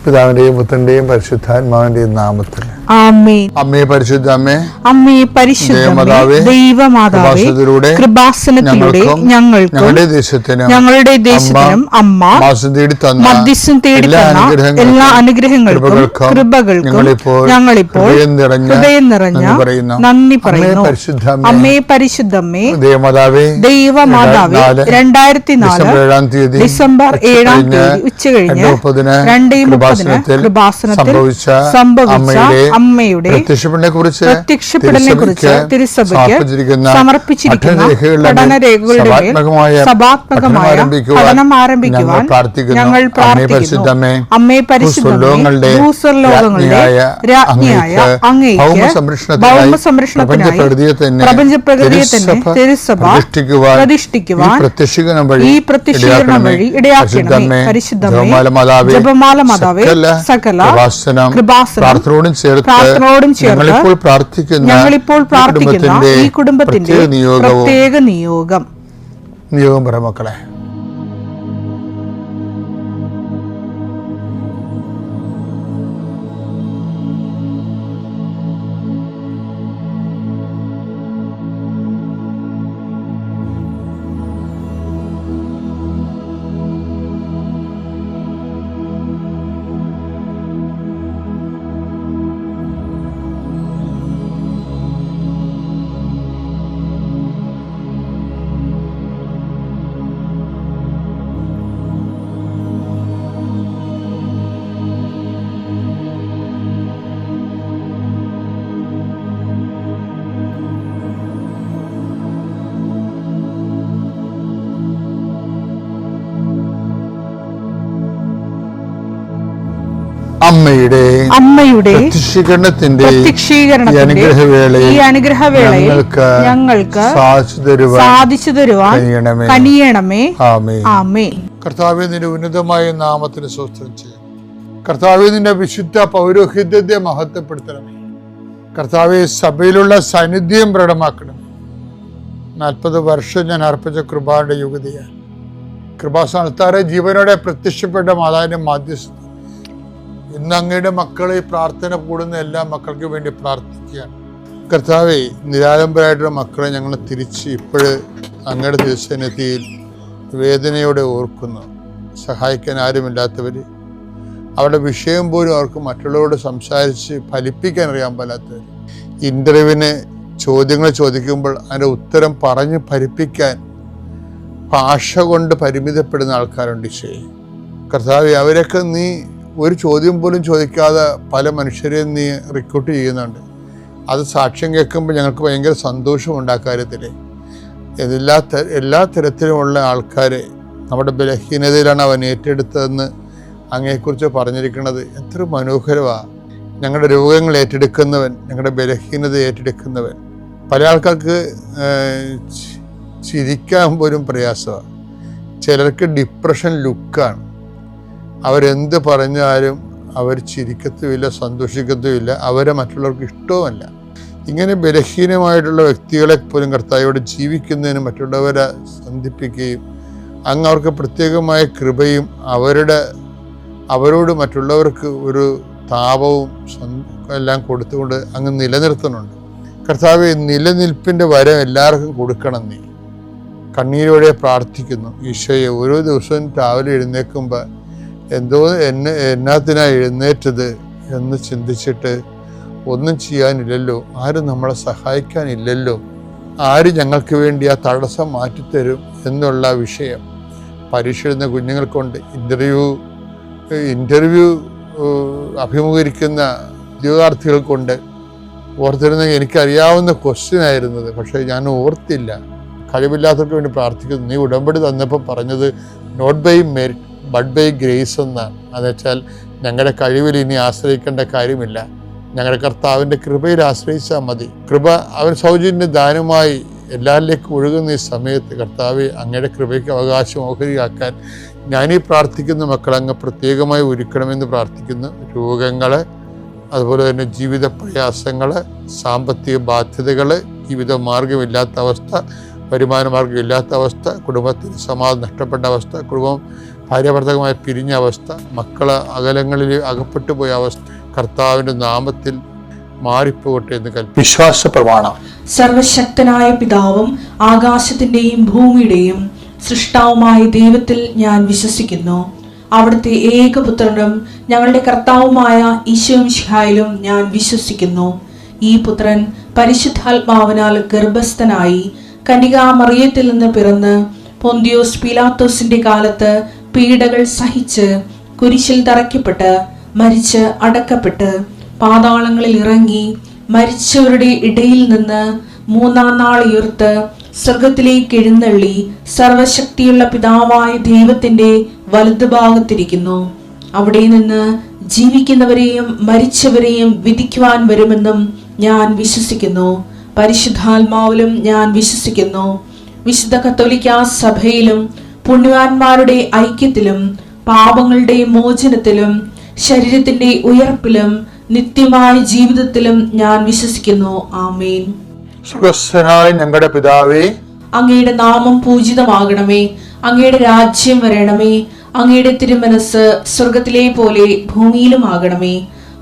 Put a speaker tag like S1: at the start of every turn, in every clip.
S1: പിതാവിന്റെയും പുത്രന്റെയും പരിശുദ്ധാത്മാവിന്റെയും നാമത്തിൽ
S2: ആമേൻ.
S1: അമ്മേ പരിശുദ്ധ അമ്മേ,
S2: അമ്മേ പരിശുദ്ധ ദൈവമാതാവേ, കൃപാസനത്തിലൂടെ ഞങ്ങൾക്കും ഞങ്ങളുടെ ദേശത്തിനും അമ്മ മധ്യസ്ഥം തേടി തന്ന എല്ലാ അനുഗ്രഹങ്ങൾക്കും കൃപകൾക്കും ഞങ്ങളിപ്പോൾ ഹൃദയം നിറഞ്ഞ നന്ദി പറയുന്നു. അമ്മേ പരിശുദ്ധമ്മേ, ദൈവമാതാവേ, 2004 ഡിസംബർ 7 ഉച്ചകഴിഞ്ഞ് 2:30 കൃപാസനത്തിൽ സംഭവിച്ച അമ്മയുടെ പ്രത്യക്ഷപ്പെടലിനെ കുറിച്ച് തിരുസഭയ്ക്ക് സമർപ്പിച്ചിരിക്കുന്ന പഠനരേഖകളുടെ സഭാത്മകമായ പഠനം ആരംഭിക്കുവാൻ ഞങ്ങൾ പ്രാർത്ഥിക്കുന്നു. അമ്മേ പരിശുദ്ധമേ, ഭൂസ്വർലോകങ്ങളുടെ രാജ്ഞിയായ അങ്ങേയ്ക്ക് ഭൗമസംരക്ഷണത്തിനായി പ്രപഞ്ചപ്രകൃതിയെ തന്നെ തിരുസഭ പ്രതിഷ്ഠിക്കുവാൻ ഈ പ്രത്യക്ഷീകരണം വഴി ഇടയാക്കണമേ. പരിശുദ്ധമേ, ജപമാല മാതാവേ, സകല കൃപാസനം പ്രാർത്ഥനയോടും ചേർത്ത് ഞങ്ങളിപ്പോൾ പ്രാർത്ഥിക്കുന്ന ഈ കുടുംബത്തിന്റെ പ്രത്യേക നിയോഗം
S1: പറ മക്കളെ. അമ്മയുടെ പ്രത്യക്ഷീകരണത്തിന്റെ ഈ അനുഗ്രഹവേളയിൽ ഞങ്ങൾക്ക് സാധിച്ചു തരുവാൻ കനിയണമേ. ആമേൻ. കർത്താവേ, നിന്റെ ഉന്നതമായ നാമത്തിന് സ്തോത്രം ചെയ്യാം. കർത്താവേ, നിന്റെ വിശുദ്ധ പൗരോഹിത്യത്തെ മഹത്വപ്പെടുത്തണമേ. കർത്താവേ, സഭയിലുള്ള സാന്നിധ്യം പ്രകടമാക്കണമേ. 40 വർഷം ഞാൻ അർപ്പിച്ച കൃപാന്റെ യുഗതിയാണ്. കൃപാസ്ഥാനത്താറെ ജീവനോടെ പ്രത്യക്ഷപ്പെട്ട മാതാവിന്റെ മാധ്യസ്ഥ ഇന്ന് അങ്ങയുടെ മക്കളെ പ്രാർത്ഥന കൂടുന്ന എല്ലാ മക്കൾക്കും വേണ്ടി പ്രാർത്ഥിക്കുകയാണ്. കർത്താവെ, നിരാലംബരായിട്ടുള്ള മക്കളെ ഞങ്ങൾ തിരിച്ച് ഇപ്പോഴ് അങ്ങയുടെ തിരുസന്നിധിയിൽ വേദനയോടെ ഓർക്കുന്നു. സഹായിക്കാൻ ആരുമില്ലാത്തവർ, അവരുടെ വിഷയം പോലും അവർക്ക് മറ്റുള്ളവരോട് സംസാരിച്ച് ഫലിപ്പിക്കാൻ അറിയാൻ പാടാത്തവർ, ഇൻ്റർവ്യൂവിന് ചോദ്യങ്ങൾ ചോദിക്കുമ്പോൾ അതിൻ്റെ ഉത്തരം പറഞ്ഞ് ഫലിപ്പിക്കാൻ ഭാഷ കൊണ്ട് പരിമിതപ്പെടുന്ന ആൾക്കാരുണ്ട്. ഈശോയെ കർത്താവെ, അവരൊക്കെ നീ ഒരു ചോദ്യം പോലും ചോദിക്കാതെ പല മനുഷ്യരെയും നീ റിക്രൂട്ട് ചെയ്യുന്നുണ്ട്. അത് സാക്ഷ്യം കേൾക്കുമ്പോൾ ഞങ്ങൾക്ക് ഭയങ്കര സന്തോഷമുണ്ട്. ആ കാര്യത്തിൽ എല്ലാ തരത്തിലുമുള്ള ആൾക്കാരെ നമ്മുടെ ബലഹീനതയിലാണ് അവൻ ഏറ്റെടുത്തതെന്ന് അങ്ങയെക്കുറിച്ച് പറഞ്ഞിരിക്കുന്നത് എത്ര മനോഹരമാണ്. ഞങ്ങളുടെ രോഗങ്ങൾ ഏറ്റെടുക്കുന്നവൻ, ഞങ്ങളുടെ ബലഹീനത ഏറ്റെടുക്കുന്നവൻ. പല ആൾക്കാർക്ക് ചിരിക്കാൻ പോലും പ്രയാസമാണ്. ചിലർക്ക് ഡിപ്രഷൻ ലുക്കാണ്. അവരെന്ത് പറഞ്ഞാലും അവർ ചിരിക്കത്തുമില്ല, സന്തോഷിക്കത്തുമില്ല, അവരെ മറ്റുള്ളവർക്ക് ഇഷ്ടവുമല്ല. ഇങ്ങനെ ബലഹീനമായിട്ടുള്ള വ്യക്തികളെ പോലും കർത്താവോട് ജീവിക്കുന്നതിന് മറ്റുള്ളവരെ സന്ധിപ്പിക്കുകയും അങ്ങ് അവർക്ക് പ്രത്യേകമായ കൃപയും അവരോട് മറ്റുള്ളവർക്ക് ഒരു താപവും എല്ലാം കൊടുത്തുകൊണ്ട് അങ്ങ് നിലനിർത്തുന്നുണ്ട്. കർത്താവെ, നിലനിൽപ്പിൻ്റെ വരം എല്ലാവർക്കും കൊടുക്കണം. നീ കണ്ണീരോടെ പ്രാർത്ഥിക്കുന്നു. ഈശോയെ, ഓരോ ദിവസവും രാവിലെ എഴുന്നേൽക്കുമ്പോൾ എന്നാത്തിനാ എഴുന്നേറ്റത് എന്ന് ചിന്തിച്ചിട്ട് ഒന്നും ചെയ്യാനില്ലല്ലോ, ആരും നമ്മളെ സഹായിക്കാനില്ലല്ലോ, ആര് ഞങ്ങൾക്ക് വേണ്ടി ആ തടസ്സം മാറ്റിത്തരും എന്നുള്ള വിഷയം. പരീക്ഷ എഴുതുന്ന കുഞ്ഞുങ്ങൾക്കുണ്ട്, ഇൻ്റർവ്യൂ അഭിമുഖീകരിക്കുന്ന ഉദ്യോഗാർത്ഥികൾക്കുണ്ട്. ഓർത്തിരുന്നെങ്കിൽ എനിക്കറിയാവുന്ന ക്വസ്റ്റ്യൻ ആയിരുന്നത്, പക്ഷേ ഞാൻ ഓർത്തില്ല. കഴിവില്ലാത്തവർക്ക് വേണ്ടി പ്രാർത്ഥിക്കുന്നു. നീ ഉടമ്പടി തന്നപ്പോൾ പറഞ്ഞത് not by merit but by grace എന്നാണ്. എന്നുവെച്ചാൽ ഞങ്ങളുടെ കഴിവിൽ ഇനി ആശ്രയിക്കേണ്ട കാര്യമില്ല, ഞങ്ങളുടെ കർത്താവിൻ്റെ കൃപയിൽ ആശ്രയിച്ചാൽ മതി. കൃപ അവൻ സൗജന്യ ദാനമായി എല്ലാവരിലേക്കും ഒഴുകുന്ന ഈ സമയത്ത് കർത്താവെ, അങ്ങയുടെ കൃപയ്ക്ക് അവകാശം ഓഹരിയാക്കാൻ ഞാനീ പ്രാർത്ഥിക്കുന്ന മക്കൾ അങ്ങ് പ്രത്യേകമായി ഒരുക്കണമെന്ന് പ്രാർത്ഥിക്കുന്നു. രോഗങ്ങൾ, അതുപോലെ തന്നെ ജീവിത പ്രയാസങ്ങൾ, സാമ്പത്തിക ബാധ്യതകൾ, ജീവിത മാർഗമില്ലാത്ത അവസ്ഥ, വരുമാന മാർഗമില്ലാത്ത അവസ്ഥ, കുടുംബത്തിന് സമാധാനം നഷ്ടപ്പെട്ട അവസ്ഥ, കുടുംബം ഭാര്യാഭർത്താക്കന്മാരെ പിരിഞ്ഞ അവസ്ഥ, മക്കളെ അകലങ്ങളിൽ അകപ്പെട്ടു പോയ അവസ്ഥ കർത്താവിൻ്റെ നാമത്തിൽ മാറിപ്പോകട്ടെ എന്ന് കൽപ്പിക്കുന്നു. വിശ്വാസ പ്രമാണം.
S2: സർവശക്തനായ പിതാവും ആകാശത്തിന്റെയും ഭൂമിയുടെയും സൃഷ്ടാവുമായ ദൈവത്തിൽ ഞാൻ വിശ്വസിക്കുന്നു. അവിടുത്തെ ഏകപുത്രനും ഞങ്ങളുടെ കർത്താവുമായ ഈശോ മിശിഹായിലും ഞാൻ വിശ്വസിക്കുന്നു. ഈ പുത്രൻ പരിശുദ്ധാത്മാവിനാൽ ഗർഭസ്ഥനായി കന്യകാമറിയത്തിൽ നിന്ന് പിറന്ന് പൊന്തിയോസ് പീലാത്തോസിന്റെ കാലത്ത് പീഡകൾ സഹിച്ച് കുരിശിൽ തറയ്ക്കപ്പെട്ട് മരിച്ച് അടക്കപ്പെട്ട് പാതാളങ്ങളിൽ ഇറങ്ങി മരിച്ചവരുടെ ഇടയിൽ നിന്ന് മൂന്നാം നാൾ ഉയർത്ത് സ്വർഗത്തിലേക്ക് എഴുന്നള്ളി സർവശക്തിയുള്ള പിതാവായ ദൈവത്തിന്റെ വലതുഭാഗത്തിരിക്കുന്നു. അവിടെ നിന്ന് ജീവിക്കുന്നവരെയും മരിച്ചവരെയും വിധിക്കുവാൻ വരുമെന്നും ഞാൻ വിശ്വസിക്കുന്നു. പരിശുദ്ധാത്മാവിലും ഞാൻ വിശ്വസിക്കുന്നു. വിശുദ്ധ കത്തോലിക്കാ സഭയിലും പുണ്യവാന്മാരുടെ ഐക്യത്തിലും പാപങ്ങളുടെ മോചനത്തിലും ശരീരത്തിന്റെ ഉയർപ്പിലും നിത്യമായ ജീവിതത്തിലും ഞാൻ വിശ്വസിക്കുന്നു. ആമേൻ.
S1: സ്വർഗ്ഗസ്ഥനായ ഞങ്ങളുടെ പിതാവേ,
S2: അങ്ങയുടെ നാമം പൂജിതമാകണമേ. അങ്ങയുടെ രാജ്യം വരണമേ. അങ്ങയുടെ തിരുമനസ് സ്വർഗത്തിലെ പോലെ ഭൂമിയിലും ആകണമേ.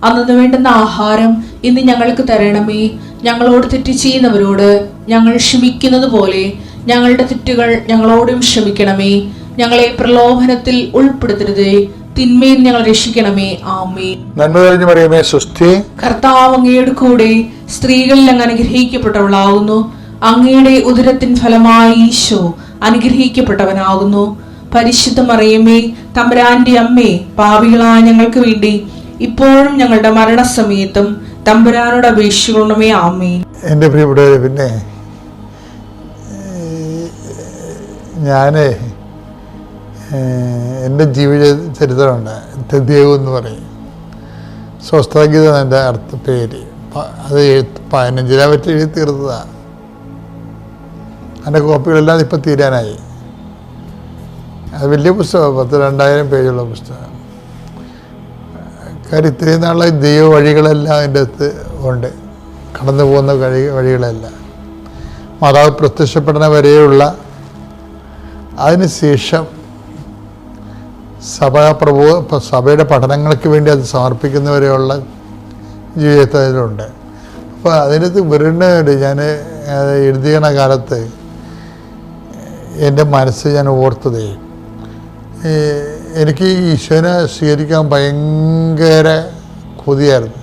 S2: അന്നു വേണ്ടുന്ന ആഹാരം ഇന്ന് ഞങ്ങൾക്ക് തരണമേ. ഞങ്ങളോട് തെറ്റ് ചെയ്യുന്നവരോട് ഞങ്ങൾ ക്ഷമിക്കുന്നത് പോലെ ഞങ്ങളുടെ തെറ്റുകൾ ഞങ്ങളോടും ക്ഷമിക്കണമേ. ഞങ്ങളെ പ്രലോഭനത്തിൽ ഉൾപ്പെടുത്തരുതേ, തിന്മയിൽ ഞങ്ങൾ രക്ഷിക്കണമേ. ആമേൻ.
S1: നന്മ നിറഞ്ഞ മറിയമേ, സ്വസ്തി.
S2: കർത്താവ് അങ്ങയുടെ കൂടെ സ്ത്രീകളിൽ അങ്ങ് അനുഗ്രഹിക്കപ്പെട്ടവളാകുന്നു. അങ്ങയുടെ ഉദരത്തിൻ ഫലമായി ഈശോ അനുഗ്രഹിക്കപ്പെട്ടവനാകുന്നു. പരിശുദ്ധ മറിയമേ, തമ്പുരാന്റെ അമ്മേ, പാപികളായ ഞങ്ങൾക്ക് വേണ്ടി ഇപ്പോഴും ഞങ്ങളുടെ മരണസമയത്തും തമ്പുരാനോട് അപേക്ഷിക്കണമേ. ആമേൻ.
S1: എൻ്റെ പ്രിയപ്പെട്ടവരെ, പിന്നെ ഞാൻ എൻ്റെ ജീവിത ചരിത്രമുണ്ട്. തെദ്യവ് എന്ന് പറയും. സ്വസ്ഥഗീതം എൻ്റെ അർത്ഥ പേര്. അത് 15 പറ്റി എഴുതി തീർത്തതാണ്. അതിൻ്റെ കോപ്പികളെല്ലാം ഇപ്പം തീരാനായി. അത് വലിയ പുസ്തകമാണ്, 2000 പേജുള്ള പുസ്തകം. കാര്യം ഇത്രയും നാളെ ദൈവ വഴികളെല്ലാം അതിൻ്റെ അകത്ത് ഉണ്ട്, കടന്നു പോകുന്ന വഴികളെല്ലാം. മാതാവ് പ്രത്യക്ഷപ്പെടുന്ന വരെയുള്ള, അതിനുശേഷം സഭയുടെ പഠനങ്ങൾക്ക് വേണ്ടി അത് സമർപ്പിക്കുന്നവരെയുള്ള ജീവിതത്തിലുണ്ട്. അപ്പോൾ അതിനകത്ത് വെറുതെ ഞാൻ എഴുതിയണ കാലത്ത് എൻ്റെ മനസ്സ് ഞാൻ ഓർത്തതേ, എനിക്ക് ഈശോനെ സ്വീകരിക്കാൻ ഭയങ്കര കൊതിയായിരുന്നു.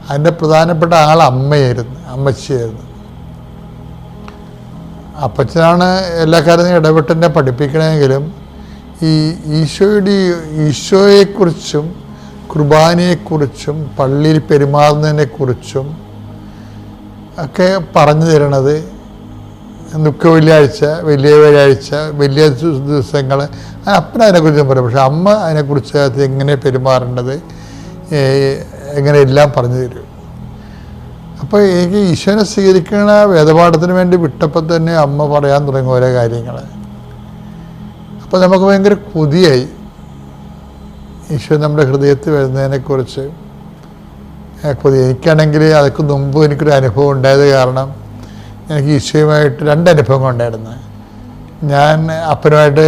S1: അതിൻ്റെ പ്രധാനപ്പെട്ട ആൾ അമ്മച്ചിയായിരുന്നു. അപ്പച്ചനാണ് എല്ലാ കാര്യത്തിനും ഇടപെട്ടെന്നെ പഠിപ്പിക്കണമെങ്കിലും ഈ ഈശോയെക്കുറിച്ചും കുർബാനയെക്കുറിച്ചും പള്ളിയിൽ പെരുമാറുന്നതിനെക്കുറിച്ചും ഒക്കെ പറഞ്ഞു തരണത് ദുഃഖ വെള്ളിയാഴ്ച, വലിയ വ്യാഴാഴ്ച, വലിയ ദിവസങ്ങൾ അപ്പന അതിനെക്കുറിച്ച് പറയും. പക്ഷെ അമ്മ അതിനെക്കുറിച്ച് അത് എങ്ങനെ പെരുമാറേണ്ടത് എങ്ങനെ എല്ലാം പറഞ്ഞു തരും. അപ്പോൾ എനിക്ക് ഈശോനെ സ്വീകരിക്കണ വേദപാഠത്തിന് വേണ്ടി വിട്ടപ്പോൾ തന്നെ അമ്മ പറയാൻ തുടങ്ങി ഓരോ കാര്യങ്ങൾ. അപ്പോൾ നമുക്ക് ഭയങ്കര കൊതിയായി ഈശോ നമ്മുടെ ഹൃദയത്തിൽ വരുന്നതിനെക്കുറിച്ച് കൊതി. എനിക്കാണെങ്കിൽ അതൊക്കെ മുമ്പ് എനിക്കൊരു അനുഭവം ഉണ്ടായത് കാരണം എനിക്ക് ഈശോയുമായിട്ട് 2 അനുഭവങ്ങൾ ഉണ്ടായിരുന്നു. ഞാൻ അപ്പനുമായിട്ട്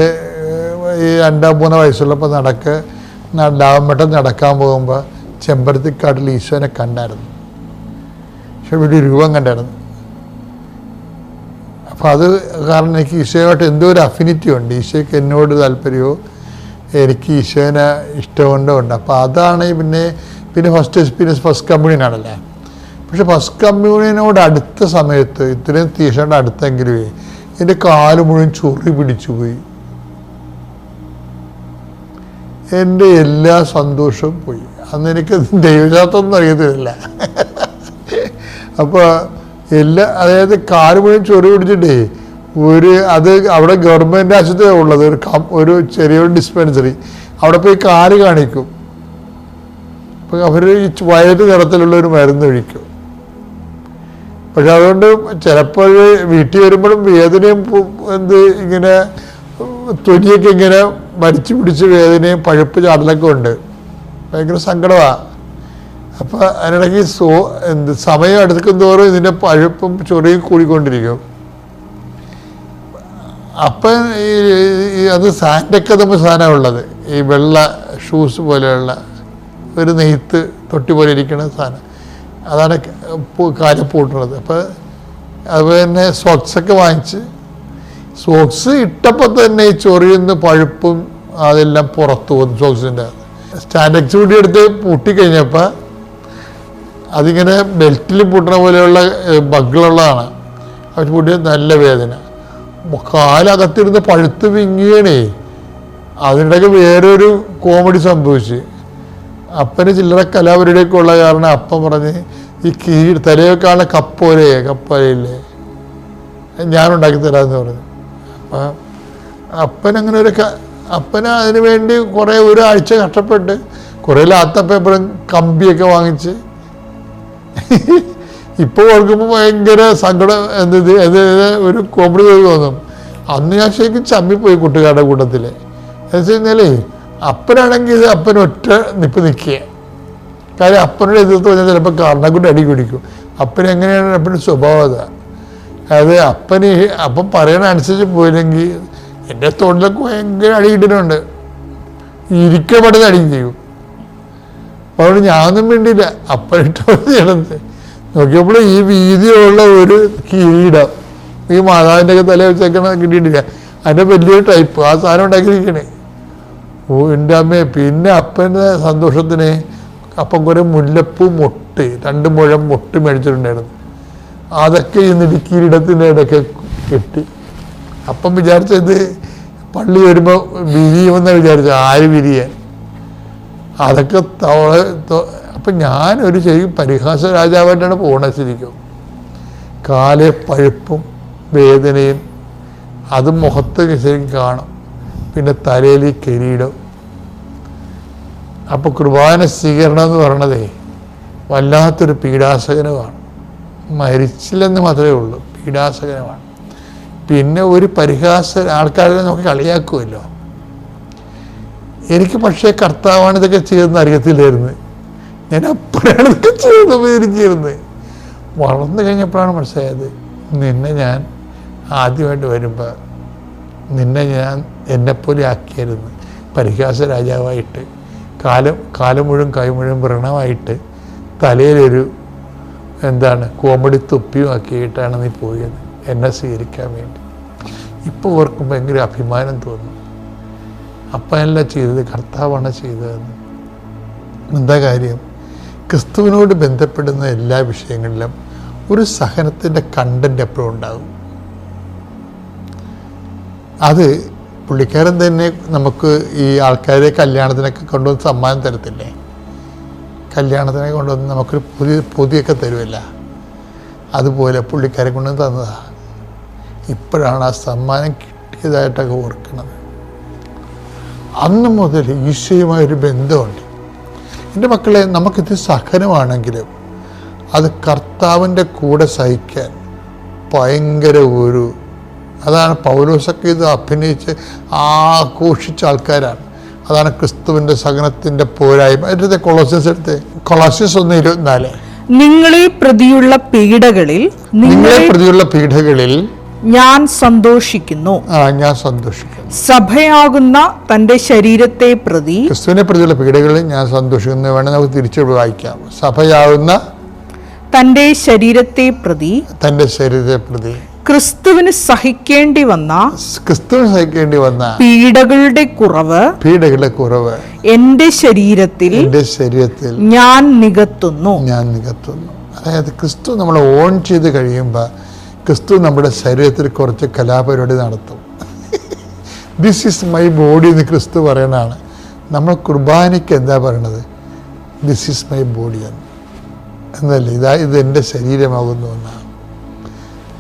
S1: ഈ 2-3 വയസ്സുള്ളപ്പോൾ ലാവമ്പട്ടം നടക്കാൻ പോകുമ്പോൾ ചെമ്പരത്തിക്കാട്ടിൽ ഈശോനെ കണ്ടായിരുന്നു. പക്ഷെ ഇവിടെ രൂപം കണ്ടായിരുന്നു. അപ്പോൾ അത് കാരണം എനിക്ക് ഈശോയുമായിട്ട് എന്തോ ഒരു അഫിനിറ്റി ഉണ്ട്. ഈശോയ്ക്ക് എന്നോട് താല്പര്യമോ എനിക്ക് ഈശോനെ ഇഷ്ടമുണ്ടോ ഉണ്ട്. അപ്പോൾ അതാണ് പിന്നെ ഫസ്റ്റ് എക്സ്പീരിയൻസ് ഫസ്റ്റ് കമ്മ്യൂണിയനാണല്ലേ. പക്ഷെ ഫസ്റ്റ് കമ്മ്യൂണിയനോട് അടുത്ത സമയത്ത്, ഇത്രയും തീക്ഷണ അടുത്തെങ്കിലും എൻ്റെ കാല് മുഴുവൻ ചൊറി പിടിച്ചു പോയി. എൻ്റെ എല്ലാ സന്തോഷവും പോയി. അന്ന് എനിക്ക് ദൈവശാസ്ത്രമൊന്നും അറിയത്തില്ല. അപ്പോൾ അതായത് കാല് മുഴുവൻ ചൊറി പിടിച്ചിട്ടേ അത് അവിടെ ഗവൺമെൻറ് ആശുപത്രിയാണ് ഉള്ളത്, ഒരു ചെറിയൊരു ഡിസ്പെൻസറി. അവിടെ പോയി കാല് കാണിക്കും. അപ്പോൾ അവർ ഈ വയലറ്റ് നിറത്തിലുള്ള ഒരു മരുന്ന് ഒഴിക്കും. പക്ഷെ അതുകൊണ്ട് ചിലപ്പോൾ വീട്ടിൽ വരുമ്പോഴും വേദനയും ഇങ്ങനെ തൊലിയൊക്കെ ഇങ്ങനെ മരിച്ചു പിടിച്ച് വേദനയും പഴുപ്പ് ചാടലൊക്കെ ഉണ്ട്. ഭയങ്കര സങ്കടമാണ്. അപ്പോൾ അതിനിടയ്ക്ക് സമയം അടുക്കും തോറും ഇതിൻ്റെ പഴുപ്പും ചൊറിയും കൂടിക്കൊണ്ടിരിക്കും. അപ്പം അത് സാൻഡൊക്കെ നമ്മൾ സാധനമുള്ളത്, ഈ വെള്ള ഷൂസ് പോലെയുള്ള ഒരു നെയ്ത്ത് തൊട്ടി പോലെ ഇരിക്കുന്ന സാധനം, അതാണ് കാലം പൂട്ടുന്നത്. അപ്പോൾ അതുപോലെ തന്നെ സോക്സൊക്കെ വാങ്ങിച്ച്, സോക്സ് ഇട്ടപ്പോൾ തന്നെ ഈ ചൊറിയുന്ന പഴുപ്പും അതെല്ലാം പുറത്തു പോകുന്നു സോക്സിൻ്റെ. സ്റ്റാൻഡക്സ് കൂടി എടുത്ത് പൂട്ടിക്കഴിഞ്ഞപ്പോൾ അതിങ്ങനെ ബെൽറ്റിൽ പൂട്ടണ പോലെയുള്ള ബഗ്ഗുള്ളതാണ്. അവർ പൂട്ടിയ നല്ല വേദന, കാലകത്തിരുന്ന് പഴുത്ത് വിങ്ങിയണേ. അതിനിടയ്ക്ക് വേറൊരു കോമഡി സംഭവിച്ച്, അപ്പന് ചില്ലറ കലാപരിപാടിയൊക്കെ ഉള്ള കാരണം അപ്പൻ പറഞ്ഞ് ഈ തലയൊക്കെയാണ് കപ്പലയില്ലേ ഞാനുണ്ടാക്കി തരാമെന്ന് പറഞ്ഞു. അപ്പം അപ്പനങ്ങനെ അപ്പന് അതിന് വേണ്ടി കുറേ ഒരാഴ്ച കഷ്ടപ്പെട്ട് കുറേ ലാത്തപ്പേപ്പറും കമ്പിയൊക്കെ വാങ്ങിച്ച്, ഇപ്പോൾ ഓർക്കുമ്പോൾ ഭയങ്കര സങ്കടം, ഒരു കോമഡി തോന്നും. അന്ന് ഞാൻ ശരിക്കും ചമ്മിപ്പോയി കുട്ടികളുടെ കൂട്ടത്തിൽ. എന്ന് വെച്ച് കഴിഞ്ഞാൽ അപ്പനാണെങ്കിൽ ഇത് അപ്പൻ ഒറ്റ നിൽക്കുക. കാര്യം അപ്പനോട് എതിർത്ത് പറഞ്ഞാൽ ചിലപ്പോൾ കാരണക്കൂട്ടി അടി കുടിക്കും. അപ്പനെങ്ങനെയാണ് അപ്പൻ്റെ സ്വഭാവം അതാ. അതായത് അപ്പം പറയണ അനുസരിച്ച് പോയില്ലെങ്കിൽ എൻ്റെ തൊണ്ടിലൊക്കെ ഭയങ്കര അടി കിട്ടുന്നുണ്ട്, ഇരിക്കപ്പെടുന്ന അടിയും ചെയ്യും. അപ്പോൾ അതുകൊണ്ട് ഞാനൊന്നും വേണ്ടിയില്ല, അപ്പനിട്ട് ചെയ്യണത്. നോക്കിയപ്പോൾ ഈ വീതിയുള്ള ഒരു കിരീടം ഈ മാതാവിൻ്റെ ഒക്കെ തല വെച്ചേക്കണ കിട്ടിയിട്ടില്ല, അതിൻ്റെ വലിയൊരു ടൈപ്പ് ആ സാധനം ഉണ്ടാക്കിയിരിക്കണേ. ഓ എൻ്റെ അമ്മയെ. പിന്നെ അപ്പൻ്റെ സന്തോഷത്തിന് അപ്പം കുറേ മുല്ലപ്പൂ മൊട്ട് 2 മുഴം മൊട്ട് മേടിച്ചിട്ടുണ്ടായിരുന്നു. അതൊക്കെ ഈ കിരീടത്തിൻ്റെ ഇടയ്ക്ക് കെട്ടി. അപ്പം വിചാരിച്ചത് പള്ളി വരുമ്പോൾ വിരിയുമെന്ന് വിചാരിച്ചു, ആര് വിരിയാൻ. അതൊക്കെ അപ്പം ഞാനൊരു ശരിക്കും പരിഹാസ രാജാവായിട്ടാണ് പോകണത്. ശരിക്കും കാലെ പഴുപ്പും വേദനയും അത് മുഖത്ത് ശരിക്കും കാണും. പിന്നെ തലയിൽ ഈ കിരീടം. അപ്പോൾ കുർബാന സ്വീകരണം എന്ന് പറയണതേ വല്ലാത്തൊരു പീഡാസകനമാണ്. മരിച്ചില്ലെന്ന് മാത്രമേ ഉള്ളൂ, പീഡാസകനമാണ്. പിന്നെ ഒരു ആൾക്കാരെ നമുക്ക് കളിയാക്കുമല്ലോ. എനിക്ക് പക്ഷേ കർത്താവാണ് ഇതൊക്കെ ചെയ്തതെന്ന് അറിയത്തില്ലായിരുന്നു. ഞാൻ അപ്പോഴാണ് ഇതൊക്കെ ചെയ്തത് എനിക്കിരുന്നത്. വളർന്നു കഴിഞ്ഞപ്പോഴാണ് മനസ്സിലായത്, നിന്നെ ഞാൻ ആദ്യമായിട്ട് വരുമ്പോൾ നിന്നെ ഞാൻ എന്നെപ്പോലെ ആക്കിയായിരുന്നു. പരിഹാസ രാജാവായിട്ട്, കാലം മുഴുവൻ കൈ മുഴുവൻ വ്രണമായിട്ട്, തലയിലൊരു കോമഡി തൊപ്പിയും ആക്കിയിട്ടാണ് നീ പോയത് എന്നെ സ്വീകരിക്കാൻ വേണ്ടി. ഇപ്പോൾ ഓർക്കുമ്പോൾ ഭയങ്കര അഭിമാനം തോന്നും. അപ്പനല്ല ചെയ്തത്, കർത്താവാണ് ചെയ്തതെന്ന്. എന്താ കാര്യം? ക്രിസ്തുവിനോട് ബന്ധപ്പെടുന്ന എല്ലാ വിഷയങ്ങളിലും ഒരു സഹനത്തിൻ്റെ കണ്ടന്റ് എപ്പോഴും ഉണ്ടാകും. അത് പുള്ളിക്കാരൻ തന്നെ നമുക്ക് ഈ ആൾക്കാരെ കല്യാണത്തിനൊക്കെ കൊണ്ടുവന്ന് സമ്മാനം തരത്തില്ലേ? കല്യാണത്തിനൊക്കെ കൊണ്ടുവന്ന് നമുക്കൊരു പൊതിയൊക്കെ തരുമല്ല, അതുപോലെ പുള്ളിക്കാരെ കൊണ്ടുവന്ന് തന്നതാണ്. ഇപ്പോഴാണ് ആ സമ്മാനം കിട്ടിയതായിട്ടൊക്കെ ഓർക്കുന്നത്. അന്ന് മുതൽ ഈശോയുമായൊരു ബന്ധമുണ്ട്. എൻ്റെ മക്കളെ, നമുക്കിത് സഹനമാണെങ്കിലും അത് കർത്താവിൻ്റെ കൂടെ സഹിക്കാൻ ഭയങ്കര അതാണ് പൗലോസൊക്കെ ഇത് അഭിനയിച്ച് ആഘോഷിച്ച ആൾക്കാരാണ്. അതാണ് ക്രിസ്തുവിൻ്റെ സഹനത്തിൻ്റെ പോരായ്മ. അതിൻ്റെ കൊളോസ്യസ് 1:24
S3: നിങ്ങളെ പ്രതിയുള്ള പീഡകളിൽ ഞാൻ സന്തോഷിക്കുന്നു.
S1: ഞാൻ സന്തോഷിക്കുന്നു.
S3: സഭയാകുന്ന തന്റെ ശരീരത്തെ പ്രതി,
S1: ക്രിസ്തുവിനെ പ്രതിയുള്ള പീഡകളിൽ ഞാൻ സന്തോഷിക്കുന്നു. വേണം നമുക്ക് തിരിച്ചു വായിക്കാം. സഭയാകുന്ന
S3: തന്റെ ശരീരത്തെ പ്രതി ക്രിസ്തുവിന് സഹിക്കേണ്ടി വന്ന പീഡകളുടെ കുറവ് എന്റെ ശരീരത്തിൽ ഞാൻ നികത്തുന്നു.
S1: അതായത് ക്രിസ്തു നമ്മൾ ഓൺ ചെയ്ത് കഴിയുമ്പോൾ ക്രിസ്തു നമ്മുടെ ശരീരത്തിൽ കുറച്ച് കലാപരിപാടി നടത്തും. ദിസ് ഈസ് മൈ ബോഡി എന്ന് ക്രിസ്തു പറയണതാണ്. നമ്മൾ കുർബാനയ്ക്ക് എന്താ പറയണത്? ദിസ് ഈസ് മൈ ബോഡി എന്നല്ലേ, ഇത് എൻ്റെ ശരീരമാകുന്നു എന്നാണ്.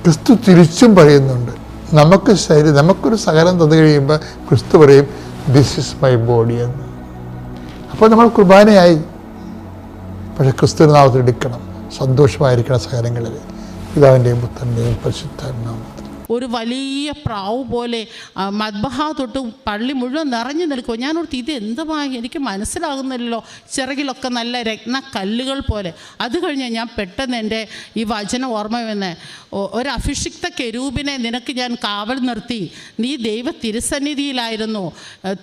S1: ക്രിസ്തു തിരിച്ചും പറയുന്നുണ്ട്. നമുക്കൊരു സകലം തന്നു കഴിയുമ്പോൾ ക്രിസ്തു പറയും ദിസ് ഈസ് മൈ ബോഡി എന്ന്. അപ്പോൾ നമ്മൾ കുർബാനയായി. പക്ഷെ ക്രിസ്തുവിന്റെ നാമത്തിൽ എടുക്കണം, സന്തോഷമായിരിക്കണം സകലങ്ങളിൽ. പിതാവിൻ്റെയും പുത്രൻ്റെയും പരിശുദ്ധാത്മാവിൻ്റെയും നാമത്തിൽ.
S4: ഒരു വലിയ പ്രാവ് പോലെ മദ്ബഹ തൊട്ട് പള്ളി മുഴുവൻ നിറഞ്ഞു നിൽക്കും. ഞാനോർത്ത് ഇത് എന്തുമായി എനിക്ക് മനസ്സിലാകുന്നില്ലല്ലോ. ചിറകിലൊക്കെ നല്ല രത്നക്കല്ലുകൾ പോലെ. അത് കഴിഞ്ഞ് ഞാൻ പെട്ടെന്ന് എൻ്റെ ഈ വചനം ഓർമ്മ വന്ന്, ഒരു അഭിഷിക്ത കെരൂബിനെ നിനക്ക് ഞാൻ കാവൽ നിർത്തി, നീ ദൈവ തിരുസന്നിധിയിലായിരുന്നു,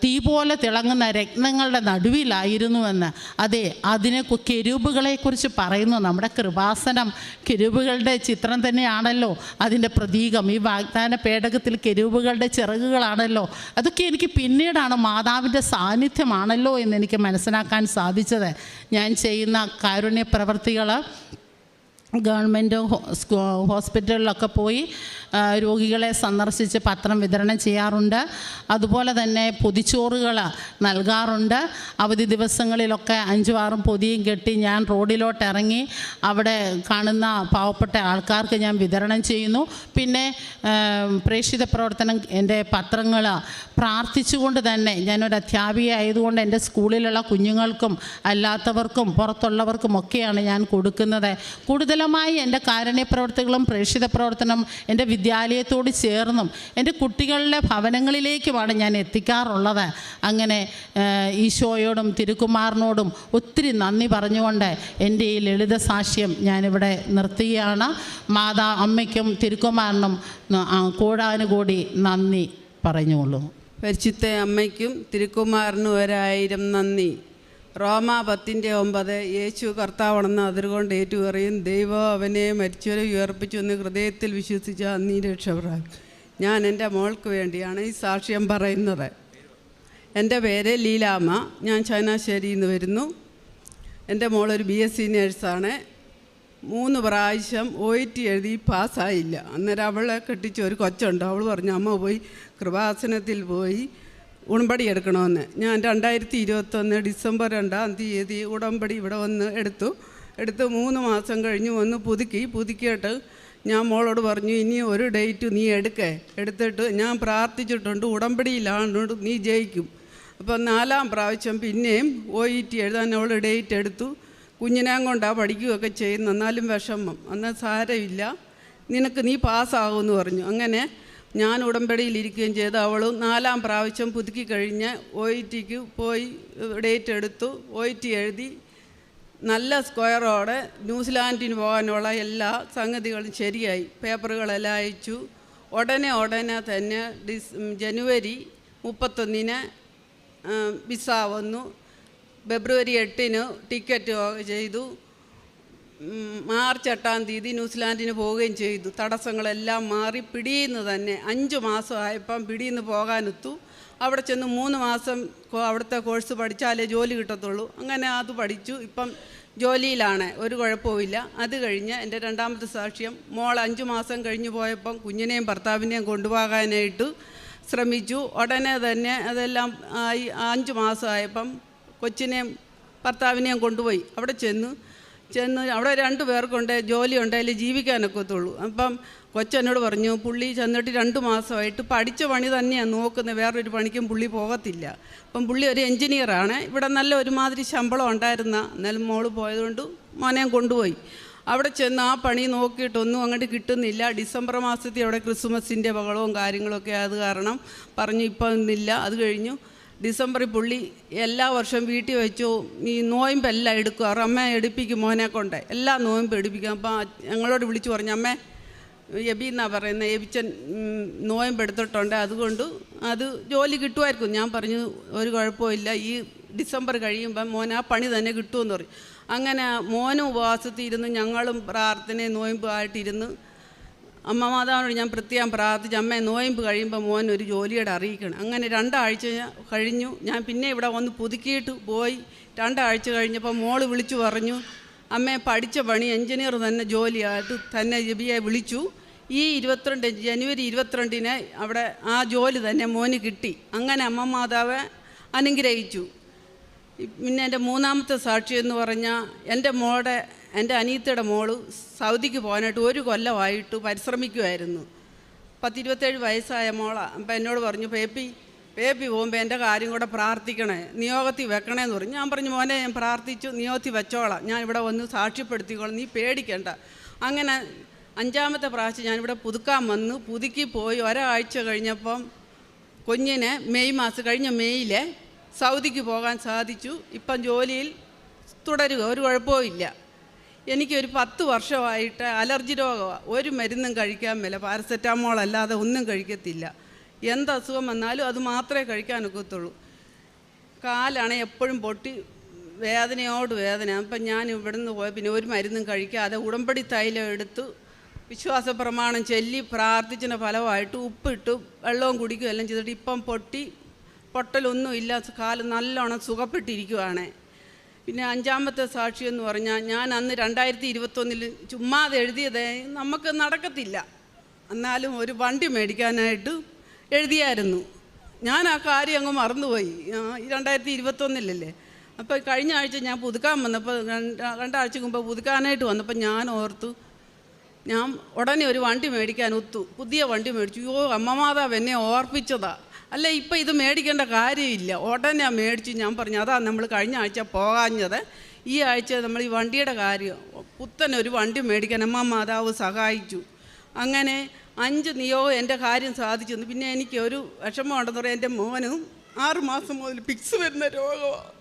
S4: തീ പോലെ തിളങ്ങുന്ന രത്നങ്ങളുടെ നടുവിലായിരുന്നുവെന്ന്. അതെ, അതിനെ കെരൂബുകളെക്കുറിച്ച് പറയുന്നു. നമ്മുടെ കൃപാസനം കെരൂബുകളുടെ ചിത്രം തന്നെയാണല്ലോ അതിൻ്റെ പ്രതീകം. ഈ വാഗ്ദാന പേടകത്തിൽ കെരൂബുകളുടെ ചിറകുകളാണല്ലോ. അതൊക്കെ എനിക്ക് പിന്നീടാണ് മാതാവിൻ്റെ സാന്നിധ്യമാണല്ലോ എന്നെനിക്ക് മനസ്സിലാക്കാൻ സാധിച്ചത്. ഞാൻ ചെയ്യുന്ന കാരുണ്യ പ്രവർത്തികൾ ഗവൺമെൻറ് ഹോസ്പിറ്റലിലൊക്കെ പോയി രോഗികളെ സന്ദർശിച്ച് പത്രം വിതരണം ചെയ്യാറുണ്ട്. അതുപോലെ തന്നെ പൊതിച്ചോറുകൾ നൽകാറുണ്ട്. അവധി ദിവസങ്ങളിലൊക്കെ 5-6 പൊതിയും കെട്ടി ഞാൻ റോഡിലോട്ട് ഇറങ്ങി അവിടെ കാണുന്ന പാവപ്പെട്ട ആൾക്കാർക്ക് ഞാൻ വിതരണം ചെയ്യുന്നു. പിന്നെ പ്രേക്ഷിത പ്രവർത്തനം, എൻ്റെ പത്രങ്ങൾ പ്രാർത്ഥിച്ചുകൊണ്ട് തന്നെ, ഞാനൊരു അധ്യാപിക ആയതുകൊണ്ട് എൻ്റെ സ്കൂളിലുള്ള കുഞ്ഞുങ്ങൾക്കും അല്ലാത്തവർക്കും പുറത്തുള്ളവർക്കുമൊക്കെയാണ് ഞാൻ കൊടുക്കുന്നത്. കൂടുതലുമായി എൻ്റെ കാരുണ്യ പ്രവർത്തികളും പ്രേക്ഷിത പ്രവർത്തനം എൻ്റെ വിദ്യാലയത്തോട് ചേർന്നും എൻ്റെ കുട്ടികളുടെ ഭവനങ്ങളിലേക്കുമാണ് ഞാൻ എത്തിക്കാറുള്ളത്. അങ്ങനെ ഈശോയോടും തിരുക്കുമാരനോടും ഒത്തിരി നന്ദി പറഞ്ഞുകൊണ്ട് എൻ്റെ ഈ ലളിത സാക്ഷ്യം ഞാനിവിടെ നിർത്തുകയാണ്. അമ്മയ്ക്കും തിരുക്കുമാരനും കോടാനുകോടി നന്ദി പറഞ്ഞുകൊള്ളുന്നു.
S5: പരിശുദ്ധ അമ്മയ്ക്കും തിരുക്കുമാരനും 1000 നന്ദി. റോമ 10:9 യേശു കർത്താവാണെന്ന് അതിരുകൊണ്ട് ഏറ്റുപറയും, ദൈവം അവനെ മരിച്ചവരെ ഉയർപ്പിച്ചു എന്ന് ഹൃദയത്തിൽ വിശ്വസിച്ച നീ രക്ഷപ്രാപിക്കും. ഞാൻ എൻ്റെ മോൾക്ക് വേണ്ടിയാണ് ഈ സാക്ഷ്യം പറയുന്നത്. എൻ്റെ പേര് ലീലാമ്മ. ഞാൻ ചങ്ങനാശ്ശേരിയിൽ നിന്ന് വരുന്നു. എൻ്റെ മോളൊരു BSc നേഴ്സാണ്. 3 പ്രാവശ്യം OET എഴുതി പാസ്സായില്ല. അന്നേരം അവളെ കെട്ടിച്ച് ഒരു കൊച്ചുണ്ട്. അവൾ പറഞ്ഞു, അമ്മ പോയി കൃപാസനത്തിൽ പോയി ഉടമ്പടി എടുക്കണമെന്ന്. ഞാൻ 2021 ഡിസംബർ 2-ാം തീയതി ഉടമ്പടി ഇവിടെ വന്ന് എടുത്തു 3 മാസം കഴിഞ്ഞ് വന്ന് പുതുക്കിയിട്ട് ഞാൻ മോളോട് പറഞ്ഞു, ഇനി ഒരു ഡേറ്റ് നീ എടുത്തിട്ട് ഞാൻ പ്രാർത്ഥിച്ചിട്ടുണ്ട്, ഉടമ്പടിയിലാണ് നീ ജയിക്കും. അപ്പം 4-ാം പ്രാവശ്യം പിന്നെയും OET എഴുതാൻ അവൾ ഡേറ്റ് എടുത്തു. കുഞ്ഞിനെ കൊണ്ടാണ് പഠിക്കുകയൊക്കെ ചെയ്യുന്നു, എന്നാലും വിഷമം. എന്നാൽ സാരമില്ല, നീ പാസ്സാകുമെന്ന് പറഞ്ഞു. അങ്ങനെ ഞാൻ ഉടമ്പടിയിലിരിക്കുകയും ചെയ്തു. അവളും 4-ാം പ്രാവശ്യം പുതുക്കി കഴിഞ്ഞ് OETക്ക് പോയി ഡേറ്റ് എടുത്തു. OET എഴുതി നല്ല സ്ക്വയറോടെ ന്യൂസിലാൻഡിന് പോകാനുള്ള എല്ലാ സംഗതികളും ശരിയായി. പേപ്പറുകളെല്ലാം അയച്ചു. ഉടനെ തന്നെ ജനുവരി 31 വിസ വന്നു. ഫെബ്രുവരി 8 ടിക്കറ്റ് ചെയ്തു. മാർച്ച് 8-ാം തീയതി ന്യൂസിലാൻഡിന് പോവുകയും ചെയ്തു. തടസ്സങ്ങളെല്ലാം മാറി പിടിയിന്ന് തന്നെ 5 മാസമായപ്പം പിടിയിന്ന് പോകാനെത്തു. അവിടെ ചെന്ന് 3 മാസം അവിടുത്തെ കോഴ്സ് പഠിച്ചാലേ ജോലി കിട്ടത്തുള്ളൂ. അങ്ങനെ അത് പഠിച്ചു. ഇപ്പം ജോലിയിലാണ്, ഒരു കുഴപ്പമില്ല. അത് കഴിഞ്ഞ് എൻ്റെ 2-ാമത്തെ സാക്ഷ്യം, മോൾ 5 മാസം കഴിഞ്ഞ് പോയപ്പം കുഞ്ഞിനെയും ഭർത്താവിനെയും കൊണ്ടുപോകാനായിട്ട് ശ്രമിച്ചു. ഉടനെ തന്നെ അതെല്ലാം 5 മാസമായപ്പം കൊച്ചിനെയും ഭർത്താവിനെയും കൊണ്ടുപോയി. അവിടെ ചെന്ന് അവിടെ 2 പേർക്കുണ്ട് ജോലി ഉണ്ടായാലേ ജീവിക്കാനൊക്കത്തുള്ളൂ. അപ്പം കൊച്ചെന്നോട് പറഞ്ഞു, പുള്ളി ചെന്നിട്ട് 2 മാസമായിട്ട് പഠിച്ച പണി തന്നെയാണ് നോക്കുന്നത്, വേറൊരു പണിക്കും പുള്ളി പോകത്തില്ല. അപ്പം പുള്ളി ഒരു എൻജിനീയറാണ്. ഇവിടെ നല്ല ഒരുമാതിരി ശമ്പളം ഉണ്ടായിരുന്ന, എന്നാലും മോള് പോയതുകൊണ്ട് മോനെയും കൊണ്ടുപോയി. അവിടെ ചെന്ന് ആ പണി നോക്കിയിട്ടൊന്നും അങ്ങോട്ട് കിട്ടുന്നില്ല. ഡിസംബർ മാസത്തിൽ അവിടെ ക്രിസ്മസിൻ്റെ ബഹളവും കാര്യങ്ങളൊക്കെ അത് കാരണം പറഞ്ഞു ഇപ്പം ഇന്നില്ല. അത് കഴിഞ്ഞു ഡിസംബറിൽ പുള്ളി എല്ലാ വർഷവും വീട്ടിൽ വെച്ചു ഈ നോയമ്പെല്ലാം എടുക്കും. അവർ അമ്മ എടുപ്പിക്കും, മോനെ കൊണ്ട് എല്ലാ നോയമ്പ് എടുപ്പിക്കും. അപ്പം ഞങ്ങളോട് വിളിച്ചു പറഞ്ഞു, അമ്മേ എബി എന്നാണ് പറയുന്നത്, എബിച്ചൻ നോയമ്പ് എടുത്തിട്ടുണ്ട്, അതുകൊണ്ട് അത് ജോലി കിട്ടുമായിരിക്കും. ഞാൻ പറഞ്ഞു ഒരു കുഴപ്പമില്ല, ഈ ഡിസംബർ കഴിയുമ്പം മോൻ ആ പണി തന്നെ കിട്ടുമെന്ന് പറയും. അങ്ങനെ മോനും ഉപവാസത്തിൽ ഇരുന്ന് ഞങ്ങളും പ്രാർത്ഥനയും നോയമ്പുമായിട്ടിരുന്ന് അമ്മ മാതാവിനോട് ഞാൻ പ്രത്യേകം പ്രാർത്ഥിച്ചു, അമ്മ നോയമ്പ് കഴിയുമ്പോൾ മോൻ ഒരു ജോലിയോടെ അറിയിക്കണം. അങ്ങനെ 2 ആഴ്ച കഴിഞ്ഞു. ഞാൻ പിന്നെ ഇവിടെ വന്ന് പുതുക്കിയിട്ട് പോയി. 2 ആഴ്ച കഴിഞ്ഞപ്പോൾ മോള് വിളിച്ചു പറഞ്ഞു, അമ്മയെ പഠിച്ച പണി എൻജിനീയർ തന്നെ ജോലിയായിട്ട് തന്നെ ജബിയെ വിളിച്ചു. ഈ ജനുവരി 22 അവിടെ ആ ജോലി തന്നെ മോന് കിട്ടി. അങ്ങനെ അമ്മ മാതാവ് അനുഗ്രഹിച്ചു. പിന്നെ എൻ്റെ 3-ാമത്തെ സാക്ഷി എന്ന് പറഞ്ഞാൽ എൻ്റെ അനിയത്തിയുടെ മോള് സൗദിക്ക് പോകാനായിട്ട് 1 കൊല്ലമായിട്ട് പരിശ്രമിക്കുമായിരുന്നു. 27 വയസ്സായ മോളാണ്. അപ്പം എന്നോട് പറഞ്ഞു, പേപ്പി പോകുമ്പോൾ എൻ്റെ കാര്യം കൂടെ പ്രാർത്ഥിക്കണേ, നിയോഗത്തിൽ വെക്കണേന്ന് പറഞ്ഞു. ഞാൻ പറഞ്ഞു, മോനെ ഞാൻ പ്രാർത്ഥിച്ചു, നിയോഗത്തിൽ വെച്ചോളാം, ഞാൻ ഇവിടെ വന്ന് സാക്ഷ്യപ്പെടുത്തിക്കോളാം, നീ പേടിക്കണ്ട. അങ്ങനെ 5-ാമത്തെ പ്രാവശ്യം ഞാനിവിടെ പുതുക്കാൻ വന്നു. പുതുക്കി പോയി ഒരാഴ്ച കഴിഞ്ഞപ്പം കുഞ്ഞിനെ കഴിഞ്ഞ മെയ്യിലെ സൗദിക്ക് പോകാൻ സാധിച്ചു. ഇപ്പം ജോലിയിൽ തുടരുക, ഒരു കുഴപ്പവും. എനിക്കൊരു 10 വർഷമായിട്ട് അലർജി രോഗമാണ്. ഒരു മരുന്നും കഴിക്കാൻ മേല, പാരസെറ്റാമോൾ അല്ലാതെ ഒന്നും കഴിക്കത്തില്ല. എന്ത് അസുഖം വന്നാലും അത് മാത്രമേ കഴിക്കാനൊക്കത്തുള്ളൂ. കാലാണ് എപ്പോഴും പൊട്ടി വേദനയോട് വേദന. അപ്പം ഞാൻ ഇവിടുന്ന് പോയ പിന്നെ ഒരു മരുന്നും കഴിക്കാതെ ഉടമ്പടി തൈലം എടുത്ത് വിശ്വാസ പ്രമാണം ചൊല്ലി പ്രാർത്ഥിച്ചതിൻ്റെ ഫലമായിട്ട് ഉപ്പിട്ട് വെള്ളവും കുടിക്കുകയും എല്ലാം ചെയ്തിട്ട് ഇപ്പം പൊട്ടലൊന്നുമില്ല, കാല് നല്ലോണം സുഖപ്പെട്ടിരിക്കുവാണ്. പിന്നെ 5-ാമത്തെ സാക്ഷി എന്ന് പറഞ്ഞാൽ ഞാൻ അന്ന് 2021 ചുമ്മാതെ എഴുതിയത് നമുക്ക് നടക്കത്തില്ല, എന്നാലും ഒരു വണ്ടി മേടിക്കാനായിട്ട് എഴുതിയായിരുന്നു. ഞാൻ ആ കാര്യം അങ്ങ് മറന്നുപോയി. 2021 അപ്പോൾ കഴിഞ്ഞ ആഴ്ച ഞാൻ പുതുക്കാൻ വന്നപ്പോൾ 2 ആഴ്ച മുമ്പ് പുതുക്കാനായിട്ട് വന്നപ്പോൾ ഞാൻ ഓർത്തു ഞാൻ ഉടനെ ഒരു വണ്ടി മേടിക്കാൻ പുതിയ വണ്ടി മേടിച്ചു. അമ്മമാതാവ് എന്നെ ഓർപ്പിച്ചതാ. അല്ല, ഇപ്പം ഇത് മേടിക്കേണ്ട കാര്യമില്ല, ഉടനെ മേടിച്ചു. ഞാൻ പറഞ്ഞു അതാ നമ്മൾ കഴിഞ്ഞ ആഴ്ച പോകാഞ്ഞത്. ഈ ആഴ്ച നമ്മൾ ഈ വണ്ടിയുടെ കാര്യം പുത്തനൊരു വണ്ടി മേടിക്കാൻ അമ്മമാതാവ് സഹായിച്ചു. അങ്ങനെ 5 നിയോഗം എൻ്റെ കാര്യം സാധിച്ചു. പിന്നെ എനിക്ക് ഒരു വിഷമം ഉണ്ടെന്ന് പറയാൻ എൻ്റെ മോനും 6 മാസം മുതൽ പിക്സ് വരുന്ന രോഗമാണ്.